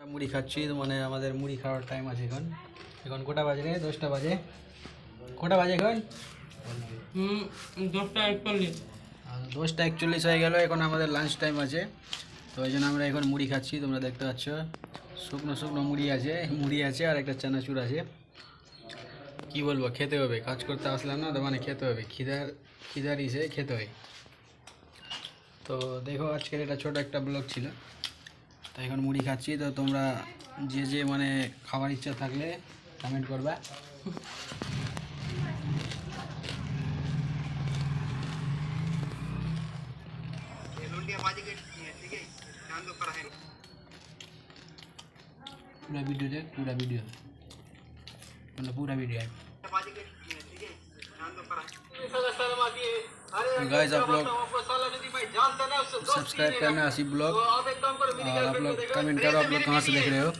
মুড়ি খাচ্ছি মানে আমাদের মুড়ি খাওয়ার টাইম আছে এখন। এখন কটা বাজে রে? 10টা বাজে। কটা বাজে এখন? 10টা 41। 10টা 41 হয়ে গেল। এখন আমাদের লাঞ্চ টাইম আছে, তো ওই জন্য আমরা এখন মুড়ি খাচ্ছি। তোমরা দেখতে পাচ্ছ শুকনো শুকনো মুড়ি আছে আর একটা চানাচুর আছে। কি বলবো, খেতে হবে। কাজ করতে আসলাম না তো মানে খেতে হবে, খিদার ইসে খেতে হয়। তো দেখো আজকের এটা ছোট একটা ব্লগ ছিল, তো এখন মুড়ি খাচ্ছি। তো তোমরা যে মানে খাবার ইচ্ছা থাকলে কমেন্ট করবা। पूरा वीडियो देख, पूरा वीडियो मतलब पूरा वीडियो है। गाइस आप लोग सब्सक्राइब करना आसिफ ब्लॉग, और आप लोग कमेंट करो आप लोग कहाँ से देख रहे हो।